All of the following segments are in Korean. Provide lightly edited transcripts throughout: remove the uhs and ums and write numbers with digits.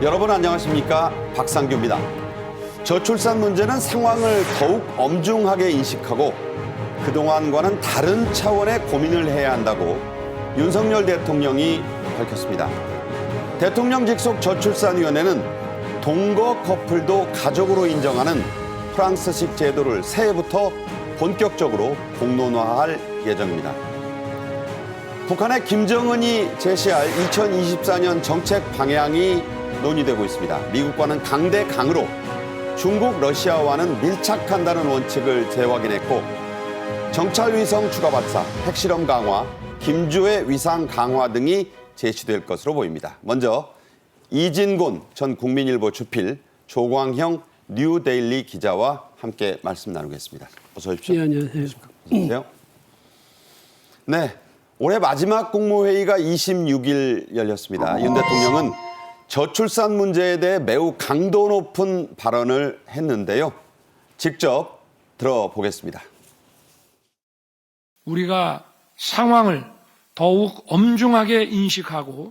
여러분 안녕하십니까? 박상규입니다. 저출산 문제는 상황을 더욱 엄중하게 인식하고 그동안과는 다른 차원의 고민을 해야 한다고 윤석열 대통령이 밝혔습니다. 대통령 직속 저출산위원회는 동거 커플도 가족으로 인정하는 프랑스식 제도를 새해부터 본격적으로 공론화할 예정입니다. 북한의 김정은이 제시할 2024년 정책 방향이 논의되고 있습니다. 미국과는 강대강으로, 중국, 러시아와는 밀착한다는 원칙을 재확인했고, 정찰위성 추가 발사, 핵실험 강화, 김주의 위상 강화 등이 제시될 것으로 보입니다. 먼저 이진곤 전 국민일보 주필, 조광형 뉴데일리 기자와 함께 말씀 나누겠습니다. 어서 오십시오. 네, 안녕하세요. 안녕하세요. 네, 올해 마지막 국무회의가 26일 열렸습니다. 윤 대통령은 저출산 문제에 대해 매우 강도 높은 발언을 했는데요. 직접 들어보겠습니다. 우리가 상황을 더욱 엄중하게 인식하고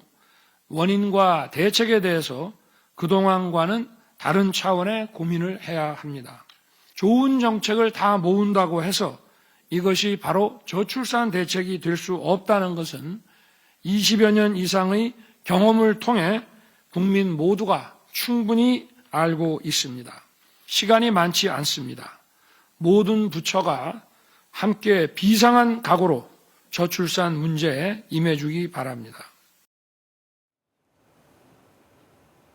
원인과 대책에 대해서 그동안과는 다른 차원의 고민을 해야 합니다. 좋은 정책을 다 모은다고 해서 이것이 바로 저출산 대책이 될 수 없다는 것은 20여 년 이상의 경험을 통해 국민 모두가 충분히 알고 있습니다. 시간이 많지 않습니다. 모든 부처가 함께 비상한 각오로 저출산 문제에 임해주기 바랍니다.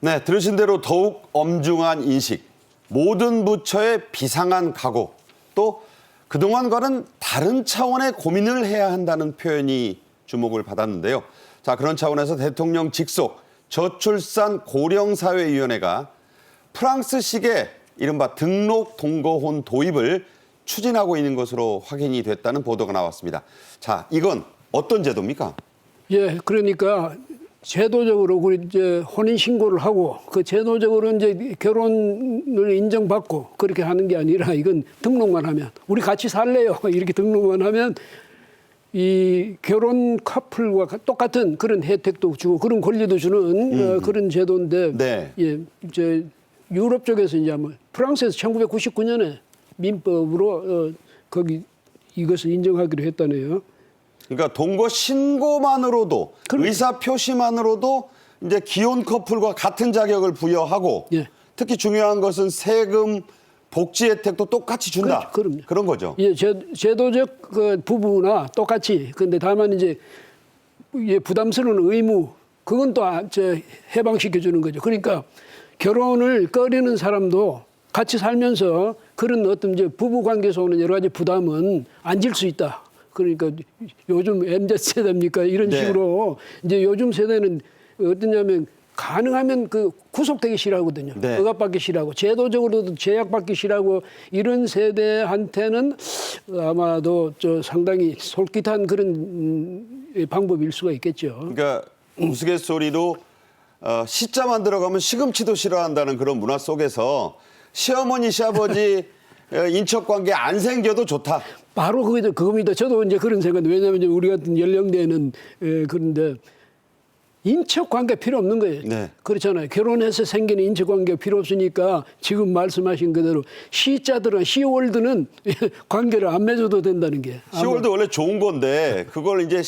네, 들으신 대로 더욱 엄중한 인식, 모든 부처의 비상한 각오, 또 그동안과는 다른 차원의 고민을 해야 한다는 표현이 주목을 받았는데요. 자, 그런 차원에서 대통령 직속 저출산 고령사회위원회가 프랑스식의 이른바 등록 동거혼 도입을 추진하고 있는 것으로 확인이 됐다는 보도가 나왔습니다. 자, 이건 어떤 제도입니까? 예, 그러니까 제도적으로 우리 이제 혼인 신고를 하고 그 제도적으로 이제 결혼을 인정받고 그렇게 하는 게 아니라 이건 등록만 하면 우리 같이 살래요 이렇게 등록만 하면 이 결혼 커플과 똑같은 그런 혜택도 주고 그런 권리도 주는 그런 제도인데 네. 예, 이제 유럽 쪽에서 이제 아마 프랑스에서 1999년에 민법으로 거기 이것을 인정하기로 했다네요. 그러니까 동거 신고만으로도 의사 표시만으로도 이제 기혼 커플과 같은 자격을 부여하고 예. 특히 중요한 것은 세금 복지 혜택도 똑같이 준다. 그럼요. 그런 거죠. 예, 제도적 그 부부나 똑같이. 근데 다만 이제 예, 부담스러운 의무 그건 또 해방시켜 주는 거죠. 그러니까 결혼을 꺼리는 사람도 같이 살면서 그런 어떤 이제 부부 관계에서 오는 여러 가지 부담은 안 질 수 있다. 그러니까 요즘 MZ 세대입니까? 이런 네. 식으로 이제 요즘 세대는 어떠냐면 가능하면 그 구속되기 싫어하거든요. 네. 억압받기 싫어하고 제도적으로도 제약받기 싫어하고 이런 세대한테는 아마도 상당히 솔깃한 그런 방법일 수가 있겠죠. 그러니까 우스갯소리로 시자만 들어가면 시금치도 싫어한다는 그런 문화 속에서 시어머니, 시아버지 인척관계 안 생겨도 좋다. 바로 그겁니다. 저도 이제 그런 생각. 왜냐하면 이제 우리 같은 연령대는 그런데 인척 관계 필요 없는 거예요. 네. 그렇잖아요. 결혼해서 생기는 인척 관계가 필요 없으니까 지금 말씀하신 그대로 시자들은 시월드는 관계를 안 맺어도 된다는 게. 시월드 원래 좋은 건데 그걸 이제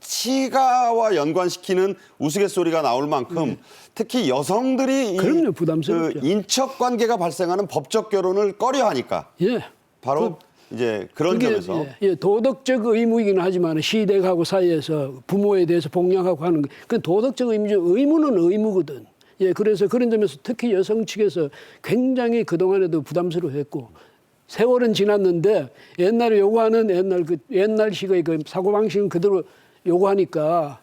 시가와 연관시키는 우스갯소리가 나올 만큼 특히 여성들이 그럼요, 부담스럽죠. 그 인척 관계가 발생하는 법적 결혼을 꺼려하니까 예. 바로 이제 그런 그게 점에서 예, 도덕적 의무이긴 하지만 시댁하고 사이에서 부모에 대해서 복양하고 하는 거. 그 도덕적 의무죠. 의무는 의무거든. 예, 그래서 그런 점에서 특히 여성 측에서 굉장히 그동안에도 부담스러워했고 세월은 지났는데 옛날에 요구하는 옛날식의 그 사고방식은 그대로 요구하니까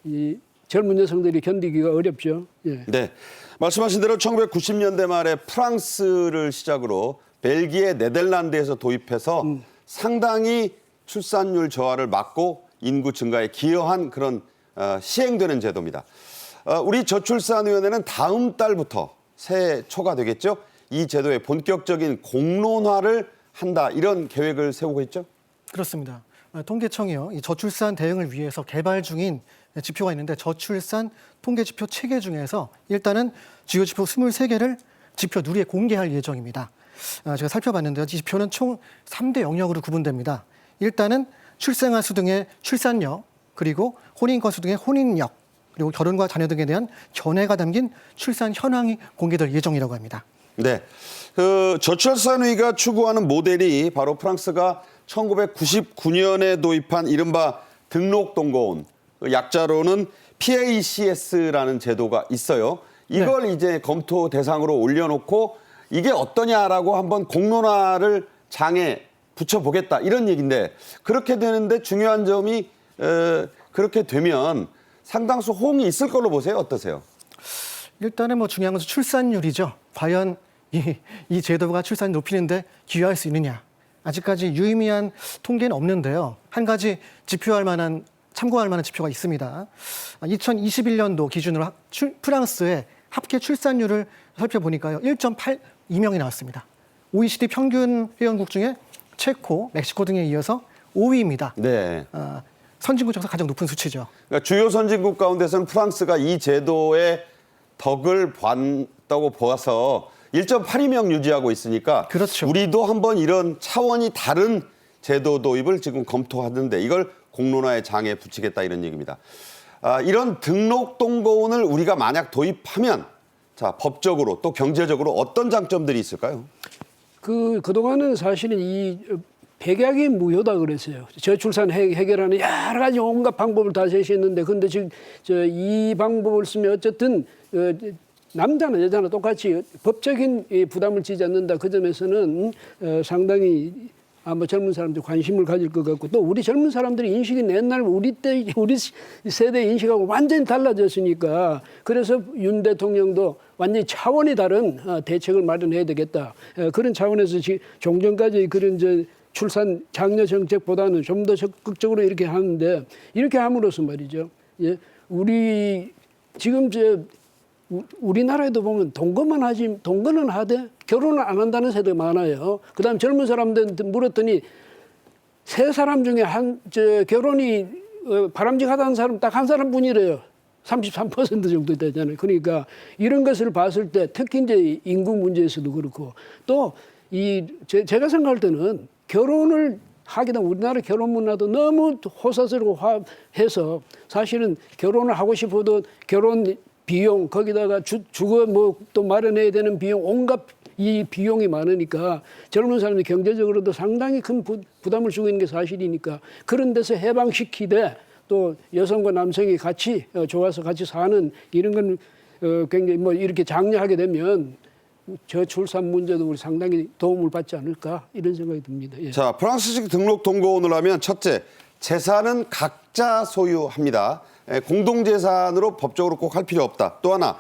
이 젊은 여성들이 견디기가 어렵죠. 예. 네. 말씀하신 대로 1990년대 말에 프랑스를 시작으로 벨기에, 네덜란드에서 도입해서 상당히 출산율 저하를 막고 인구 증가에 기여한 그런 시행되는 제도입니다. 우리 저출산위원회는 다음 달부터 새해 초가 되겠죠. 이 제도의 본격적인 공론화를 한다 이런 계획을 세우고 있죠. 그렇습니다. 통계청이요. 이 저출산 대응을 위해서 개발 중인 지표가 있는데 저출산 통계지표 체계 중에서 일단은 주요 지표 23개를 지표 누리에 공개할 예정입니다. 제가 살펴봤는데요. 이 지표는 총 3대 영역으로 구분됩니다. 일단은 출생아 수 등의 출산력, 그리고 혼인 건수 등의 혼인력, 그리고 결혼과 자녀 등에 대한 견해가 담긴 출산 현황이 공개될 예정이라고 합니다. 네. 그 저출산위가 추구하는 모델이 바로 프랑스가 1999년에 도입한 이른바 등록동거원, 약자로는 PACS라는 제도가 있어요. 이걸 이제 검토 대상으로 올려놓고 이게 어떠냐라고 한번 공론화를 장에 붙여보겠다 이런 얘기인데, 그렇게 되는데 중요한 점이 그렇게 되면 상당수 호응이 있을 걸로 보세요. 어떠세요? 일단은 뭐 중요한 것은 출산율이죠. 과연 이 제도가 출산을 높이는데 기여할 수 있느냐. 아직까지 유의미한 통계는 없는데요. 한 가지 참고할 만한 지표가 있습니다. 2021년도 기준으로 프랑스의 합계 출산율을 살펴보니까요. 1.82명이 나왔습니다. OECD 평균 회원국 중에 체코, 멕시코 등에 이어서 5위입니다. 네. 선진국 중에서 가장 높은 수치죠. 그러니까 주요 선진국 가운데서는 프랑스가 이 제도의 덕을 봤다고 보아서 1.82명 유지하고 있으니까 그렇죠. 우리도 한번 이런 차원이 다른 제도 도입을 지금 검토하는데 이걸 공론화의 장에 붙이겠다 이런 얘기입니다. 이런 등록동거원을 우리가 만약 도입하면 자, 법적으로 또 경제적으로 어떤 장점들이 있을까요? 그동안은 사실은 이 백약이 무효다 그랬어요. 저출산 해결하는 여러 가지 온갖 방법을 다 제시했는데, 근데 지금 이 방법을 쓰면 어쨌든 남자나 여자나 똑같이 법적인 부담을 지지 않는다. 그 점에서는 상당히 아마 젊은 사람들이 관심을 가질 것 같고, 또 우리 젊은 사람들이 인식이 옛날 우리 세대 인식하고 완전히 달라졌으니까, 그래서 윤 대통령도 완전히 차원이 다른 대책을 마련해야 되겠다. 그런 차원에서 종전까지 그런 출산 장려 정책보다는 좀 더 적극적으로 이렇게 하는데, 이렇게 함으로써 말이죠. 예, 지금 우리나라에도 보면 동거는 하되 결혼을 안 한다는 세대가 많아요. 그다음 젊은 사람들한테 물었더니 세 사람 중에 결혼이 바람직하다는 사람 딱 한 사람뿐이래요. 33% 정도 되잖아요. 그러니까 이런 것을 봤을 때 특히 이제 인구 문제에서도 그렇고, 또 제가 생각할 때는 결혼을 하게 되면 우리나라 결혼 문화도 너무 호사스럽고 해서 사실은 결혼을 하고 싶어도 결혼 비용, 거기다가 주거 또 마련해야 되는 비용, 온갖 이 비용이 많으니까 젊은 사람들이 경제적으로도 상당히 큰 부담을 주고 있는 게 사실이니까, 그런 데서 해방시키되 또 여성과 남성이 같이 좋아서 같이 사는 이런 건 굉장히 이렇게 장려하게 되면 저출산 문제도 우리 상당히 도움을 받지 않을까 이런 생각이 듭니다. 예. 자, 프랑스식 등록동거원을 하면 첫째, 재산은 각자 소유합니다. 공동재산으로 법적으로 꼭 할 필요 없다. 또 하나,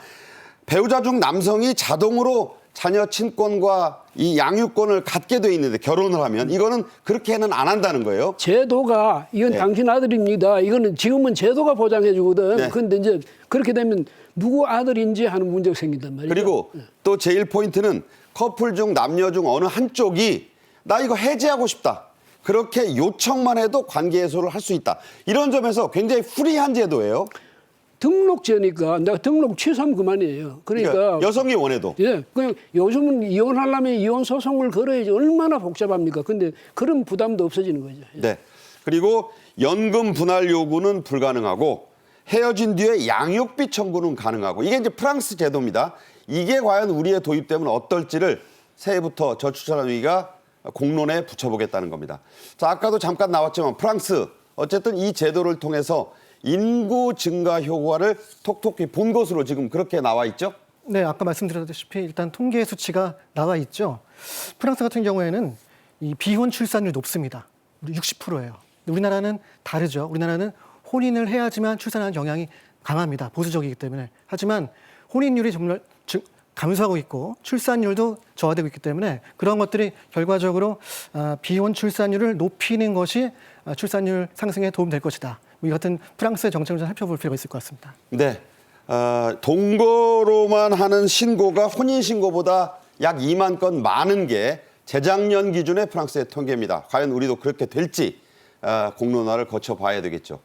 배우자 중 남성이 자동으로 자녀 친권과 이 양육권을 갖게 돼 있는데 결혼을 하면 이거는 그렇게는 안 한다는 거예요. 제도가 이건 네. 당신 아들입니다. 이거는 지금은 제도가 보장해 주거든. 네. 그런데 이제 그렇게 되면 누구 아들인지 하는 문제가 생긴단 말이죠. 그리고 또 제일 포인트는 커플 중 남녀 중 어느 한쪽이 나 이거 해지하고 싶다. 그렇게 요청만 해도 관계 해소를 할 수 있다. 이런 점에서 굉장히 프리한 제도예요. 등록제니까 내가 등록 취소하면 그만이에요. 그러니까 여성이 원해도. 예, 그냥 요즘은 이혼하려면 이혼 소송을 걸어야지 얼마나 복잡합니까? 근데 그런 부담도 없어지는 거죠. 예. 네. 그리고 연금 분할 요구는 불가능하고 헤어진 뒤에 양육비 청구는 가능하고, 이게 이제 프랑스 제도입니다. 이게 과연 우리에 도입되면 어떨지를 새해부터 저출산위가 공론에 붙여보겠다는 겁니다. 자, 아까도 잠깐 나왔지만 프랑스 어쨌든 이 제도를 통해서 인구 증가 효과를 톡톡히 본 것으로 지금 그렇게 나와 있죠? 네, 아까 말씀드렸다시피 일단 통계 수치가 나와 있죠. 프랑스 같은 경우에는 이 비혼 출산율이 높습니다. 60%예요. 우리나라는 다르죠. 우리나라는 혼인을 해야지만 출산하는 경향이 강합니다. 보수적이기 때문에. 하지만 혼인율이 정말 감소하고 있고 출산율도 저하되고 있기 때문에 그런 것들이 결과적으로 비혼 출산율을 높이는 것이 출산율 상승에 도움될 것이다. 이 같은 프랑스의 정책을 좀 살펴볼 필요가 있을 것 같습니다. 네. 동거로만 하는 신고가 혼인신고보다 약 2만 건 많은 게 재작년 기준의 프랑스의 통계입니다. 과연 우리도 그렇게 될지 공론화를 거쳐봐야 되겠죠.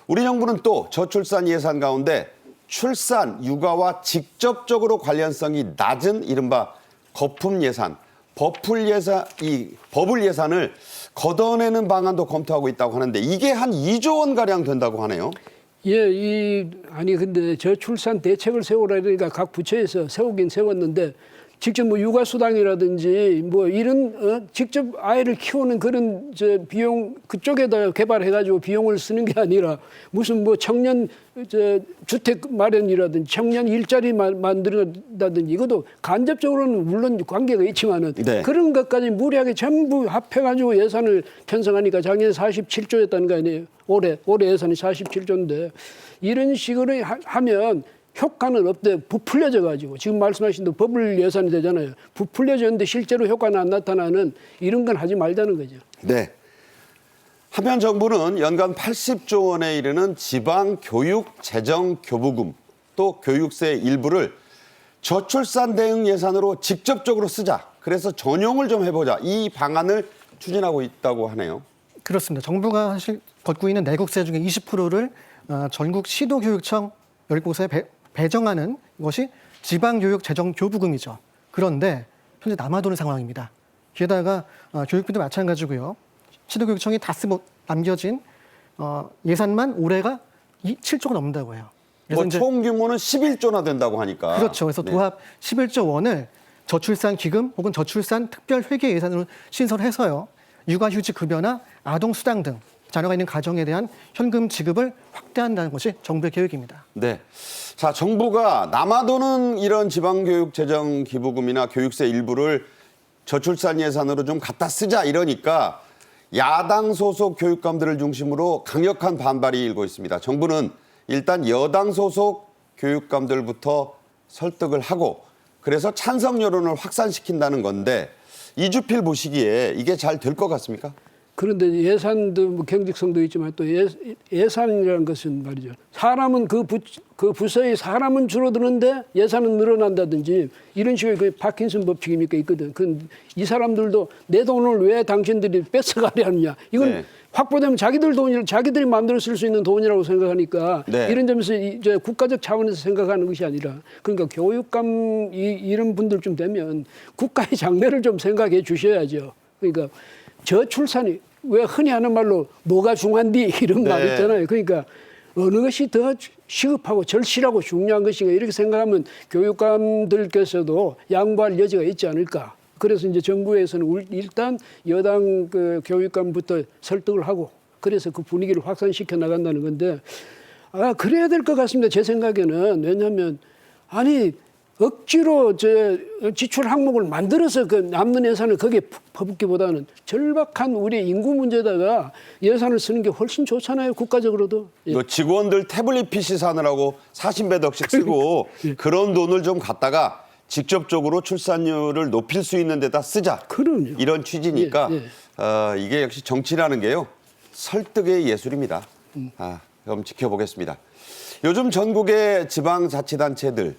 우리 정부는 또 저출산 예산 가운데 출산, 육아와 직접적으로 관련성이 낮은 이른바 거품 예산, 버풀 예산을 걷어내는 방안도 검토하고 있다고 하는데 이게 한 2조 원 가량 된다고 하네요. 예, 아니 근데 저출산 대책을 세우라니까 각 부처에서 세우긴 세웠는데 직접 뭐 육아수당이라든지 뭐 이런 직접 아이를 키우는 그런 비용 그쪽에다 개발해가지고 비용을 쓰는 게 아니라 무슨 뭐 청년 주택 마련이라든지 청년 일자리 만들어다든지 이것도 간접적으로는 물론 관계가 있지만은 네. 그런 그런 것까지 무리하게 전부 합해가지고 예산을 편성하니까 작년에 47조였다는 거 아니에요. 올해 예산이 47조인데 이런 식으로 하면 효과는 없대. 부풀려져 가지고 지금 말씀하신 대로 버블 예산이 되잖아요. 부풀려졌는데 실제로 효과는 안 나타나는 이런 건 하지 말자는 거죠. 네. 한편 정부는 연간 80조 원에 이르는 지방 교육 재정 교부금 또 교육세 일부를 저출산 대응 예산으로 직접적으로 쓰자. 그래서 전용을 좀 해보자. 이 방안을 추진하고 있다고 하네요. 그렇습니다. 정부가 사실 걷고 있는 내국세 중에 20%를 전국 시도교육청 10곳에 배정하는 것이 지방교육재정교부금이죠. 그런데 현재 남아도는 상황입니다. 게다가 교육비도 마찬가지고요. 시도교육청이 다 쓰고 남겨진 예산만 올해가 7조가 넘는다고 해요. 그래서 뭐 총 규모는 11조나 된다고 하니까. 그렇죠. 그래서 네. 도합 11조 원을 저출산 기금 혹은 저출산 특별 회계 예산으로 신설해서요. 육아휴직 급여나 아동 수당 등 자녀가 있는 가정에 대한 현금 지급을 확대한다는 것이 정부의 계획입니다. 네. 자, 정부가 남아도는 이런 지방교육 재정 기부금이나 교육세 일부를 저출산 예산으로 좀 갖다 쓰자 이러니까 야당 소속 교육감들을 중심으로 강력한 반발이 일고 있습니다. 정부는 일단 여당 소속 교육감들부터 설득을 하고 그래서 찬성 여론을 확산시킨다는 건데 이주필 보시기에 이게 잘 될 것 같습니까? 그런데 예산도 뭐 경직성도 있지만 또 예산이라는 것은 말이죠. 사람은 그 부서의 사람은 줄어드는데 예산은 늘어난다든지 이런 식의 그 파킨슨 법칙입니까 있거든. 이 사람들도 내 돈을 왜 당신들이 뺏어가려 하느냐. 이건 네. 확보되면 자기들 돈이 자기들이 마음대로 쓸 수 있는 돈이라고 생각하니까 네. 이런 점에서 이제 국가적 차원에서 생각하는 것이 아니라 그러니까 교육감 이런 분들쯤 되면 국가의 장래를 좀 생각해 주셔야죠. 그러니까 저출산이 왜 흔히 하는 말로 뭐가 중요한디 이런 네. 말 있잖아요. 그러니까 어느 것이 더 시급하고 절실하고 중요한 것인가 이렇게 생각하면 교육감들께서도 양보할 여지가 있지 않을까. 그래서 이제 정부에서는 일단 여당 그 교육감부터 설득을 하고 그래서 그 분위기를 확산시켜 나간다는 건데 그래야 될 것 같습니다. 제 생각에는. 왜냐하면 아니 억지로 지출 항목을 만들어서 그 남는 예산을 거기에 퍼붓기보다는 절박한 우리 인구 문제다가 예산을 쓰는 게 훨씬 좋잖아요. 국가적으로도. 예. 뭐 직원들 태블릿 PC 사느라고 40몇 억씩 쓰고 그런 돈을 좀 갖다가 직접적으로 출산율을 높일 수 있는 데다 쓰자. 그럼요. 이런 취지니까 예. 이게 역시 정치라는 게요. 설득의 예술입니다. 그럼 지켜보겠습니다. 요즘 전국의 지방자치단체들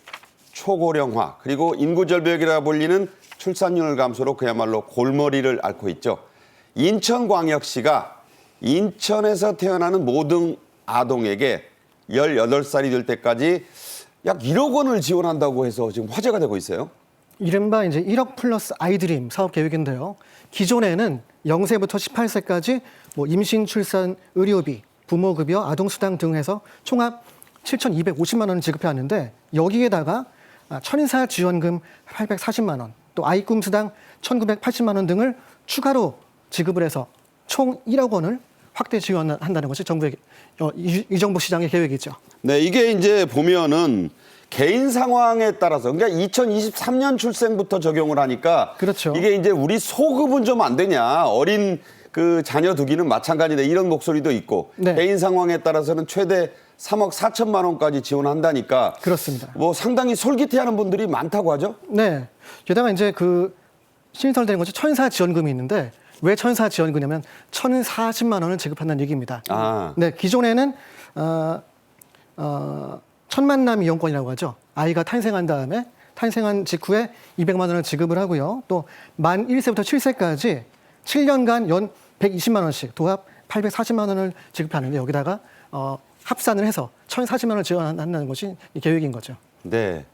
초고령화 그리고 인구절벽이라 불리는 출산율 감소로 그야말로 골머리를 앓고 있죠. 인천광역시가 인천에서 태어나는 모든 아동에게 18살이 될 때까지 약 1억 원을 지원한다고 해서 지금 화제가 되고 있어요. 이른바 이제 1억 플러스 아이드림 사업 계획인데요. 기존에는 0세부터 18세까지 뭐 임신, 출산, 의료비, 부모급여, 아동수당 등 해서 총합 7,250만 원을 지급해 왔는데 여기에다가 천사 지원금 840만 원, 또 아이 꿈수당 1,980만 원 등을 추가로 지급을 해서 총 1억 원을 확대 지원한다는 것이 정부의 이정부 시장의 계획이죠. 네, 이게 이제 보면은 개인 상황에 따라서 그러니까 2023년 출생부터 적용을 하니까 그렇죠. 이게 이제 우리 소급은 좀 안 되냐. 어린 그 자녀 두기는 마찬가지다. 이런 목소리도 있고 네. 개인 상황에 따라서는 최대 3억 4천만 원까지 지원한다니까. 그렇습니다. 뭐 상당히 솔깃해하는 분들이 많다고 하죠. 네. 게다가 이제 그 신설되는 것이 천사 지원금이 있는데 왜 천사 지원금이냐면 1,040만 원을 지급한다는 얘기입니다. 네, 기존에는 천만남 이용권이라고 하죠. 아이가 탄생한 다음에 탄생한 직후에 200만 원을 지급을 하고요. 또 만 1세부터 7세까지 7년간 연 120만 원씩 도합 840만 원을 지급하는데 여기다가 합산을 해서 1,040만 원을 지원한다는 것이 이 계획인 거죠. 네.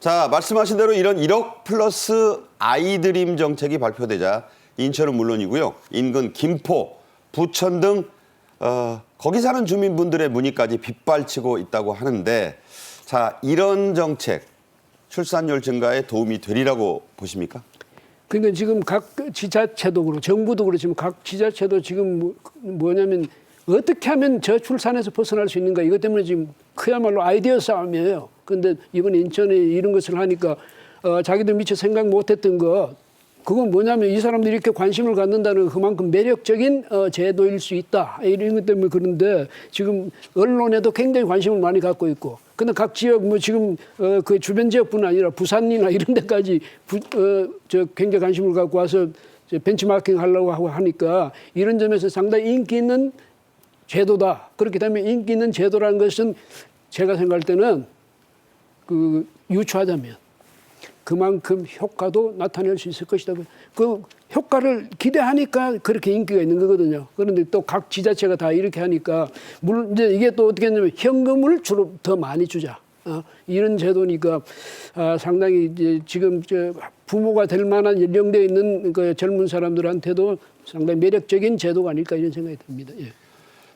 자, 말씀하신 대로 이런 1억 플러스 아이드림 정책이 발표되자 인천은 물론이고요. 인근 김포, 부천 등 거기 사는 주민분들의 문의까지 빗발치고 있다고 하는데, 자, 이런 정책 출산율 증가에 도움이 되리라고 보십니까? 그러니까 지금 각 지자체도 그렇고 정부도 그렇지만 각 지자체도 지금 뭐냐면 어떻게 하면 저출산에서 벗어날 수 있는가, 이것 때문에 지금 그야말로 아이디어 싸움이에요. 그런데 이번 인천에 이런 것을 하니까 자기들 미처 생각 못했던 거, 그건 뭐냐면 이 사람들이 이렇게 관심을 갖는다는 그만큼 매력적인 제도일 수 있다, 이런 것 때문에. 그런데 지금 언론에도 굉장히 관심을 많이 갖고 있고, 근데 각 지역 뭐 지금 그 주변 지역뿐 아니라 부산이나 이런 데까지 굉장히 관심을 갖고 와서 벤치마킹 하려고 하고 하니까 이런 점에서 상당히 인기 있는 제도다. 그렇기 때문에 인기 있는 제도라는 것은 제가 생각할 때는 그 유추하자면 그만큼 효과도 나타낼 수 있을 것이다. 그 효과를 기대하니까 그렇게 인기가 있는 거거든요. 그런데 또 각 지자체가 다 이렇게 하니까, 물론 이제 이게 또 어떻게 했냐면 현금을 주로 더 많이 주자, 이런 제도니까 상당히 이제 지금 부모가 될 만한 연령대에 있는 그 젊은 사람들한테도 상당히 매력적인 제도가 아닐까, 이런 생각이 듭니다. 예.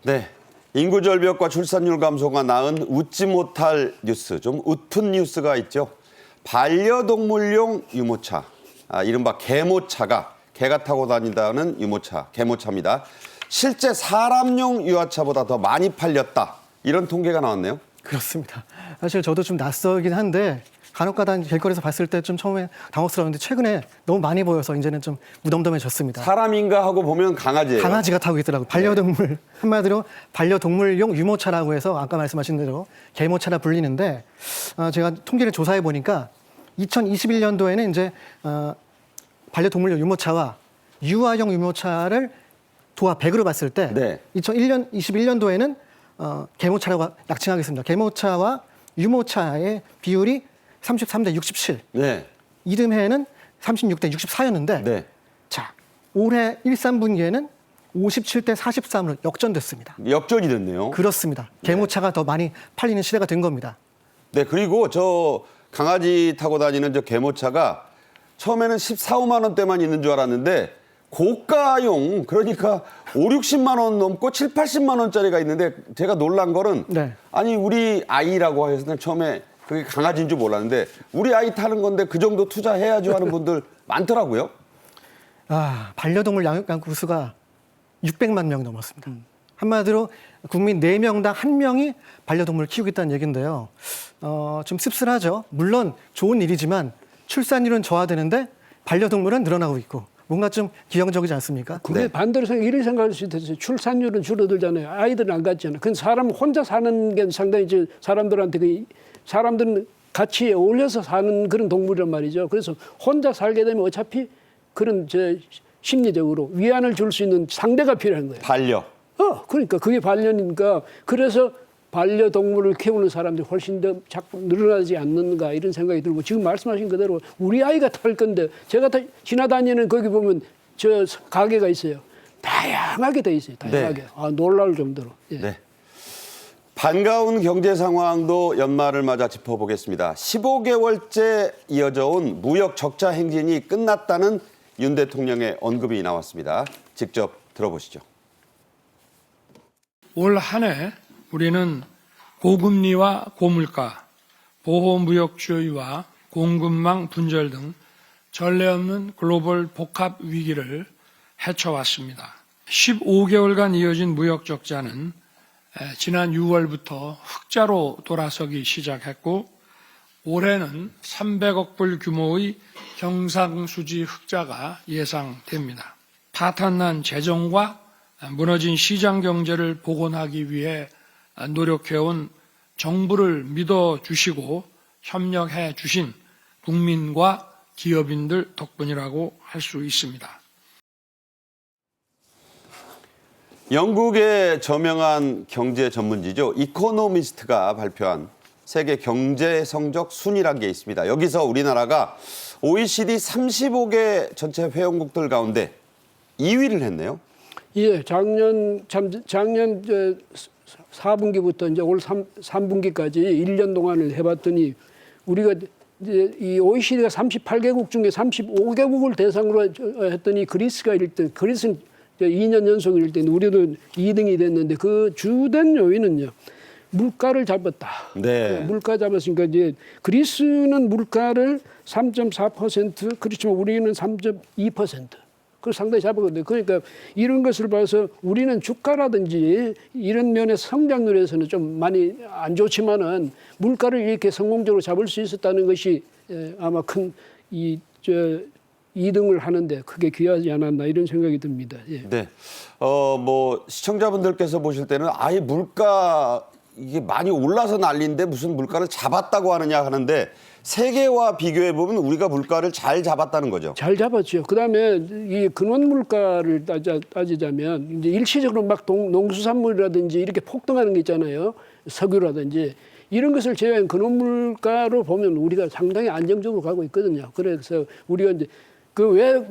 네. 인구 절벽과 출산율 감소가 낳은 웃지 못할 뉴스, 좀 웃픈 뉴스가 있죠. 반려동물용 유모차, 이른바 개모차가, 개가 타고 다닌다는 유모차, 개모차입니다. 실제 사람용 유아차보다 더 많이 팔렸다, 이런 통계가 나왔네요. 그렇습니다. 사실 저도 좀 낯설긴 한데 간혹가다 길거리에서 봤을 때 좀 처음에 당혹스러웠는데 최근에 너무 많이 보여서 이제는 좀 무덤덤해졌습니다. 사람인가 하고 보면 강아지예요. 강아지가 타고 있더라고요. 반려동물, 한마디로 반려동물용 유모차라고 해서 아까 말씀하신 대로 개모차라 불리는데, 제가 통계를 조사해 보니까 2021년도에는 이제 반려동물용 유모차와 유아용 유모차를 도합 100으로 봤을 때, 네. 21년도에는 개모차라고 약칭하겠습니다. 개모차와 유모차의 비율이 33대 67. 네. 이듬해에는 36대 64였는데, 네. 자, 올해 1, 3분기에는 57대 43으로 역전됐습니다. 역전이 됐네요. 그렇습니다. 개모차가 더 많이 팔리는 시대가 된 겁니다. 네, 그리고 저 강아지 타고 다니는 저 개모차가 처음에는 14~15만 원대만 있는 줄 알았는데 고가용, 그러니까 50~60만 원 넘고 70~80만 원짜리가 있는데, 제가 놀란 거는 네. 아니 우리 아이라고 해서 처음에 그게 강아지인 줄 몰랐는데 우리 아이 타는 건데 그 정도 투자해야죠 하는 분들 많더라고요. 반려동물 양육 수가 600만 명이 넘었습니다. 한마디로 국민 4명당 1명이 반려동물을 키우겠다는 얘기인데요. 좀 씁쓸하죠. 물론 좋은 일이지만 출산율은 저하되는데 반려동물은 늘어나고 있고, 뭔가 좀 기형적이지 않습니까? 그게 네. 반대로 이렇게 생각할 수 있어요. 출산율은 줄어들잖아요. 아이들은 안 갖잖아요. 근데 사람 혼자 사는 게 상당히 이제 사람들한테 사람들은 같이 어울려서 사는 그런 동물이란 말이죠. 그래서 혼자 살게 되면 어차피 그런 심리적으로 위안을 줄 수 있는 상대가 필요한 거예요. 반려. 그러니까 그게 반려니까, 그래서 반려동물을 키우는 사람들이 훨씬 더 자꾸 늘어나지 않는가, 이런 생각이 들고, 지금 말씀하신 그대로 우리 아이가 탈 건데, 제가 지나다니는 거기 보면 저 가게가 있어요. 다양하게 돼 있어요. 다양하게. 네. 놀라울 정도로. 예. 네. 반가운 경제 상황도 연말을 맞아 짚어보겠습니다. 15개월째 이어져 온 무역 적자 행진이 끝났다는 윤 대통령의 언급이 나왔습니다. 직접 들어보시죠. 올 한 해 우리는 고금리와 고물가, 보호무역주의와 공급망 분절 등 전례 없는 글로벌 복합 위기를 헤쳐왔습니다. 15개월간 이어진 무역 적자는 지난 6월부터 흑자로 돌아서기 시작했고, 올해는 300억 불 규모의 경상수지 흑자가 예상됩니다. 파탄난 재정과 무너진 시장 경제를 복원하기 위해 노력해온 정부를 믿어주시고 협력해 주신 국민과 기업인들 덕분이라고 할 수 있습니다. 영국의 저명한 경제 전문지죠. 이코노미스트가 발표한 세계 경제 성적 순위라는 게 있습니다. 여기서 우리나라가 OECD 35개 전체 회원국들 가운데 2위를 했네요. 예, 작년 4분기부터 이제 올 3분기까지 1년 동안을 해봤더니 우리가 이제 이 OECD가 38개국 중에 35개국을 대상으로 했더니 그리스가 1등, 그리스는 2년 연속 1등, 우리도 2등이 됐는데 그 주된 요인은요. 물가를 잡았다. 네. 물가 잡았으니까 이제 그리스는 물가를 3.4%, 그렇지만 우리는 3.2%. 그걸 상당히 잡았거든요. 그러니까 이런 것을 봐서 우리는 주가라든지 이런 면에서 성장률에서는 좀 많이 안 좋지만은 물가를 이렇게 성공적으로 잡을 수 있었다는 것이 아마 큰 이등을 하는데 크게 귀하지 않았나 이런 생각이 듭니다. 예. 네. 뭐 시청자분들께서 보실 때는 아예 물가 이게 많이 올라서 난리인데 무슨 물가를 잡았다고 하느냐 하는데 세계와 비교해 보면 우리가 물가를 잘 잡았다는 거죠. 잘 잡았죠. 그다음에 이 근원 물가를 따지자면 이제 일시적으로 막 농수산물이라든지 이렇게 폭등하는 게 있잖아요. 석유라든지 이런 것을 제외한 근원 물가로 보면 우리가 상당히 안정적으로 가고 있거든요. 그래서 우리가 이제 그 왜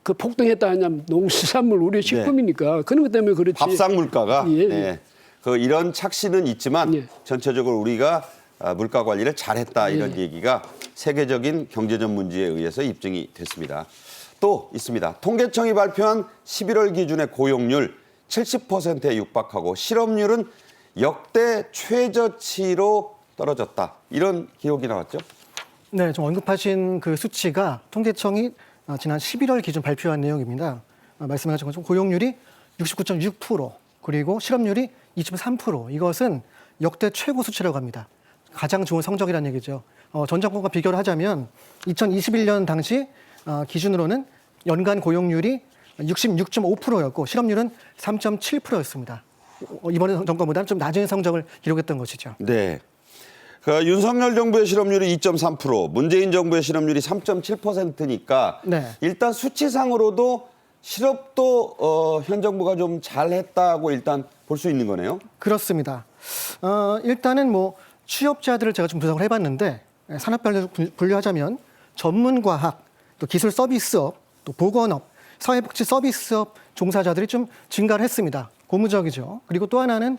그 폭등했다 하냐면 농수산물 우리 식품이니까 그런 것 때문에 그렇지. 밥상 물가가 예. 네. 그 이런 착시는 있지만 예. 전체적으로 우리가 물가 관리를 잘했다 이런 얘기가 세계적인 경제 전문지에 의해서 입증이 됐습니다. 또 있습니다. 통계청이 발표한 11월 기준의 고용률 70%에 육박하고 실업률은 역대 최저치로 떨어졌다. 이런 기록이 나왔죠. 네, 좀 언급하신 그 수치가 통계청이 지난 11월 기준 발표한 내용입니다. 말씀하신 것처럼 고용률이 69.6%, 그리고 실업률이 2.3%. 이것은 역대 최고 수치라고 합니다. 가장 좋은 성적이라는 얘기죠. 전 정권과 비교를 하자면 2021년 당시 기준으로는 연간 고용률이 66.5%였고 실업률은 3.7%였습니다. 이번 정권보다는 좀 낮은 성적을 기록했던 것이죠. 네. 그 윤석열 정부의 실업률이 2.3%, 문재인 정부의 실업률이 3.7%니까 네. 일단 수치상으로도 실업도 현 정부가 좀 잘했다고 일단 볼 수 있는 거네요. 그렇습니다. 일단은 뭐 취업자들을 제가 좀 분석을 해봤는데 산업별로 분류하자면 전문과학, 또 기술 서비스업, 또 보건업, 사회복지 서비스업 종사자들이 좀 증가를 했습니다. 고무적이죠. 그리고 또 하나는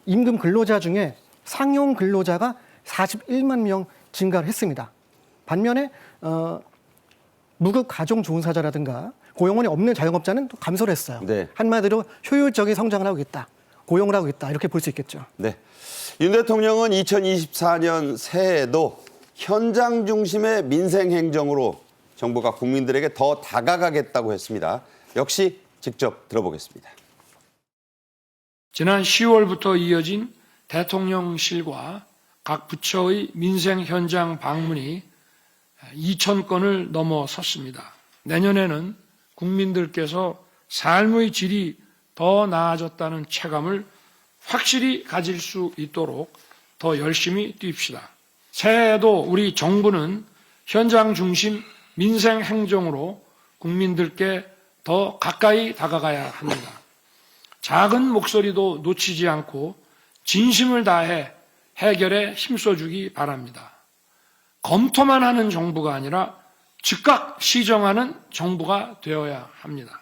임금 근로자 중에 상용 근로자가 41만 명 증가를 했습니다. 반면에 무급 가정 종사자라든가 고용원이 없는 자영업자는 또 감소를 했어요. 네. 한마디로 효율적인 성장을 하고 있다. 고용을 하고 있다. 이렇게 볼 수 있겠죠. 네. 윤 대통령은 2024년 새해에도 현장 중심의 민생 행정으로 정부가 국민들에게 더 다가가겠다고 했습니다. 역시 직접 들어보겠습니다. 지난 10월부터 이어진 대통령실과 각 부처의 민생 현장 방문이 2,000건을 넘어섰습니다. 내년에는 국민들께서 삶의 질이 더 나아졌다는 체감을 확실히 가질 수 있도록 더 열심히 뛰읍시다. 새해에도 우리 정부는 현장 중심 민생 행정으로 국민들께 더 가까이 다가가야 합니다. 작은 목소리도 놓치지 않고 진심을 다해 해결에 힘써주기 바랍니다. 검토만 하는 정부가 아니라 즉각 시정하는 정부가 되어야 합니다.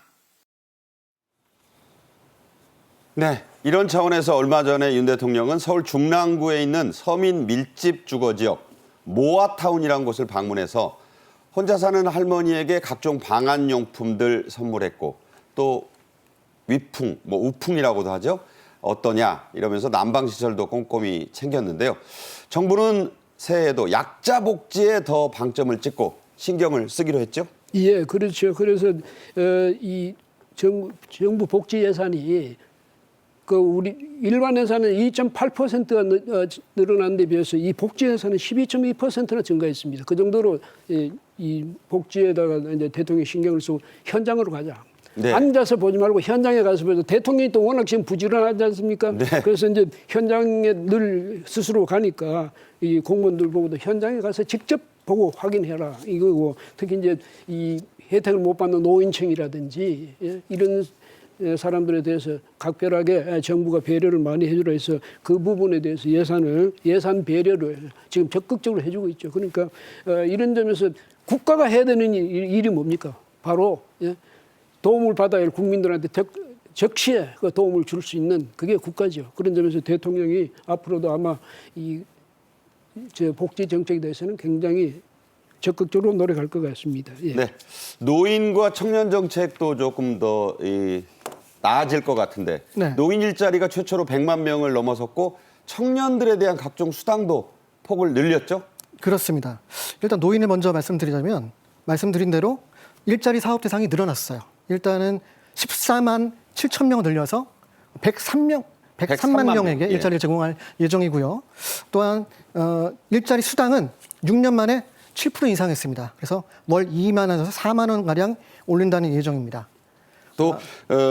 네, 이런 차원에서 얼마 전에 윤 대통령은 서울 중랑구에 있는 서민 밀집 주거지역 모아타운이라는 곳을 방문해서 혼자 사는 할머니에게 각종 방한용품들 선물했고 또 위풍, 우풍이라고도 하죠. 어떠냐 이러면서 난방시설도 꼼꼼히 챙겼는데요. 정부는 새해에도 약자 복지에 더 방점을 찍고 신경을 쓰기로 했죠. 예, 그렇죠. 그래서 이 정부 복지 예산이 그 우리 일반 예산은 2.8%가 늘어난 데 비해서 이 복지 예산은 12.2%나 증가했습니다. 그 정도로 이 복지에다가 이제 대통령이 신경을 쓰고 현장으로 가자. 네. 앉아서 보지 말고 현장에 가서 보자. 대통령이 또 워낙 지금 부지런하지 않습니까? 네. 그래서 이제 현장에 늘 스스로 가니까 이 공무원들 보고도 현장에 가서 직접 보고 확인해라 이거고 특히 이제 이 혜택을 못 받는 노인층이라든지 이런 사람들에 대해서 각별하게 정부가 배려를 많이 해주라 해서 그 부분에 대해서 예산 배려를 지금 적극적으로 해주고 있죠. 그러니까 이런 점에서 국가가 해야 되는 일이 뭡니까? 바로 도움을 받아야 할 국민들한테 적시에 그 도움을 줄 수 있는 그게 국가죠. 그런 점에서 대통령이 앞으로도 아마 복지 정책에 대해서는 굉장히 적극적으로 노력할 것 같습니다. 예. 네. 노인과 청년 정책도 조금 더 나아질 것 같은데 네. 노인 일자리가 최초로 100만 명을 넘어섰고 청년들에 대한 각종 수당도 폭을 늘렸죠? 그렇습니다. 일단 노인을 먼저 말씀드리자면 말씀드린 대로 일자리 사업 대상이 늘어났어요. 일단은 14만 7천 명 늘려서 103만 103만 명에게 명. 예. 일자리를 제공할 예정이고요. 또한 일자리 수당은 6년 만에 7% 인상했습니다. 그래서 월 2만 원에서 4만 원 가량 올린다는 예정입니다. 또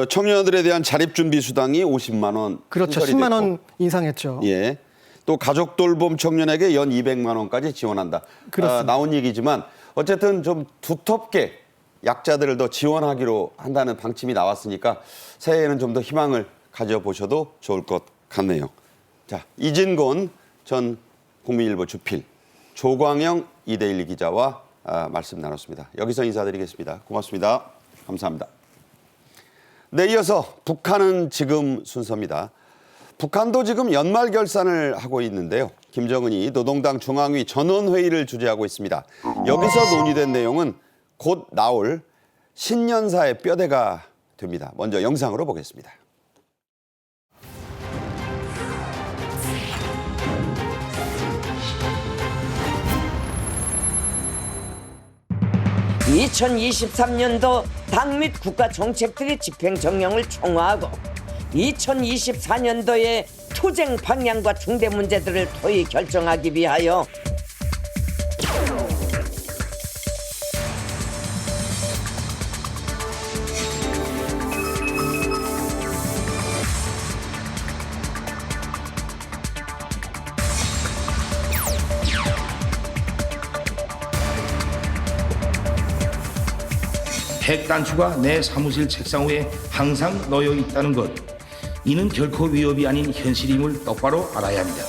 청년들에 대한 자립준비 수당이 50만 원. 그렇죠. 신설이 10만 됐고. 원 인상했죠. 예. 또 가족 돌봄 청년에게 연 200만 원까지 지원한다. 그렇습니다. 나온 얘기지만 어쨌든 좀 두텁게 약자들을 더 지원하기로 한다는 방침이 나왔으니까 새해에는 좀 더 희망을 가져보셔도 좋을 것 같네요. 자, 이진곤 전 국민일보 주필, 조광영 이데일리 기자와 말씀 나눴습니다. 여기서 인사드리겠습니다. 고맙습니다. 감사합니다. 네, 이어서 북한은 지금 순서입니다. 북한도 지금 연말 결산을 하고 있는데요. 김정은이 노동당 중앙위 전원회의를 주재하고 있습니다. 여기서 논의된 내용은 곧 나올 신년사의 뼈대가 됩니다. 먼저 영상으로 보겠습니다. (2023년도) 당 및 국가 정책들의 집행 정령을 총화하고 2024년도의 투쟁 방향과 중대 문제들을 토의 결정하기 위하여 핵 단추가 내 사무실 책상 위에 항상 놓여 있다는 것, 이는 결코 위협이 아닌 현실임을 똑바로 알아야 합니다.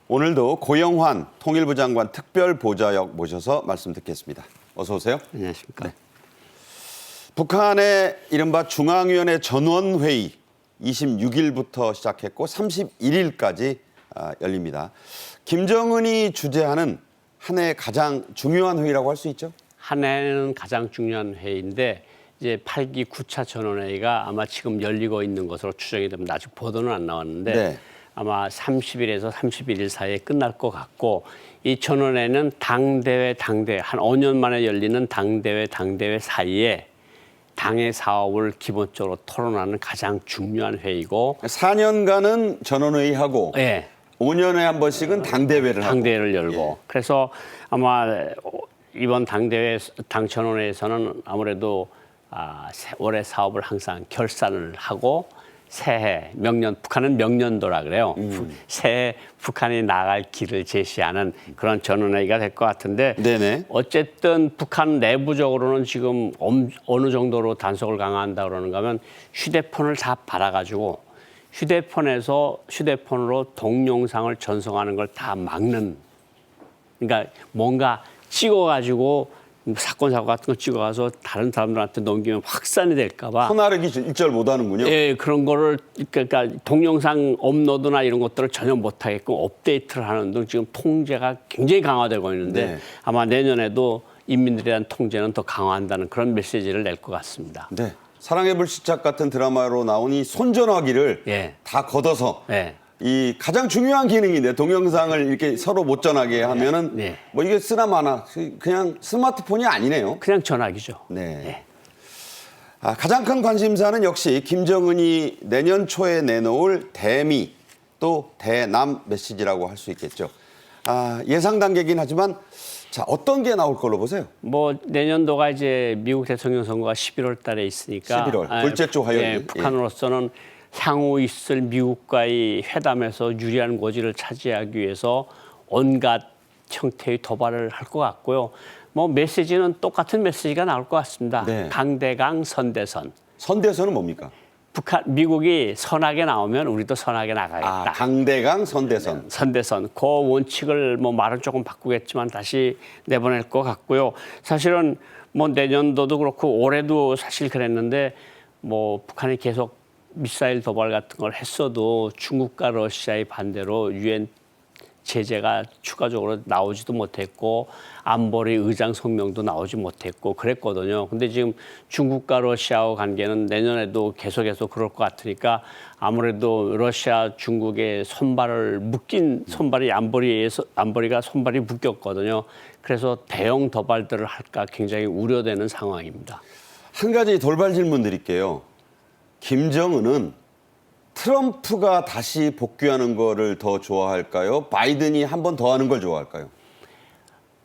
오늘도 고영환 통일부 장관 특별보좌역 모셔서 말씀 듣겠습니다. 어서 오세요. 안녕하십니까. 네. 북한의 이른바 중앙위원회 전원회의 26일부터 시작했고 31일까지 열립니다. 김정은이 주재하는 한 해 가장 중요한 회의라고 할 수 있죠? 한 해는 가장 중요한 회의인데 이제 8기 9차 전원회의가 아마 지금 열리고 있는 것으로 추정이 됩니다. 아직 보도는 안 나왔는데 네. 아마 30일에서 31일 사이에 끝날 것 같고 이 전원회는 당대회 한 5년 만에 열리는 당대회 사이에 당의 사업을 기본적으로 토론하는 가장 중요한 회의고 4년간은 전원회의하고 예. 5년에 한 번씩은 당대회를 하고. 당대회를 열고 그래서 아마 이번 당 전원회에서는 아무래도 올해 사업을 항상 결산을 하고 새해 명년 북한은 명년도라 그래요. 새해 북한이 나아갈 길을 제시하는 그런 전원회의가 될 것 같은데 네네. 어쨌든 북한 내부적으로는 지금 어느 정도로 단속을 강화한다 그러는가 하면 휴대폰을 다 받아가지고 휴대폰으로 동영상을 전송하는 걸 다 막는, 그러니까 뭔가 찍어가지고 사건 사고 같은 거 찍어가서 다른 사람들한테 넘기면 확산이 될까 봐. 손아르기 일절 못하는군요. 예, 그런 거를 그러니까 동영상 업로드나 이런 것들을 전혀 못 하게끔 업데이트를 하는 등 지금 통제가 굉장히 강화되고 있는데 네. 아마 내년에도 인민들에 대한 통제는 더 강화한다는 그런 메시지를 낼 것 같습니다. 네. 사랑의 불시착 같은 드라마로 나온 이 손전화기를 예. 다 걷어서 예. 이 가장 중요한 기능인데 동영상을 이렇게 서로 못 전하게 하면은 네. 뭐 이게 쓰나 마나 그냥 스마트폰이 아니네요. 그냥 전화기죠. 네. 예. 가장 큰 관심사는 역시 김정은이 내년 초에 내놓을 대미 또 대남 메시지라고 할 수 있겠죠. 예상 단계긴 하지만 자, 어떤 게 나올 걸로 보세요? 뭐 내년도가 이제 미국 대통령 선거가 11월 달에 있으니까 11월, 둘째 주 화요일. 예, 북한으로서는 향후 있을 미국과의 회담에서 유리한 고지를 차지하기 위해서 온갖 형태의 도발을 할 것 같고요. 뭐 메시지는 똑같은 메시지가 나올 것 같습니다. 네. 강대강 선대선. 선대선은 뭡니까? 미국이 선하게 나오면 우리도 선하게 나가겠다. 아, 강대강 선대선. 선대선. 그 원칙을 뭐 말은 조금 바꾸겠지만 다시 내보낼 것 같고요. 사실은 뭐 내년도도 그렇고 올해도 사실 그랬는데 뭐 북한이 계속 미사일 도발 같은 걸 했어도 중국과 러시아의 반대로 유엔 제재가 추가적으로 나오지도 못했고 안보리 의장 성명도 나오지 못했고 그랬거든요. 근데 지금 중국과 러시아와 관계는 내년에도 계속해서 그럴 것 같으니까 아무래도 러시아 중국의 손발을 묶인 손발이 안보리가 손발이 묶였거든요. 그래서 대형 도발들을 할까 굉장히 우려되는 상황입니다. 한 가지 돌발 질문 드릴게요. 김정은은 트럼프가 다시 복귀하는 거를 더 좋아할까요? 바이든이 한 번 더 하는 걸 좋아할까요?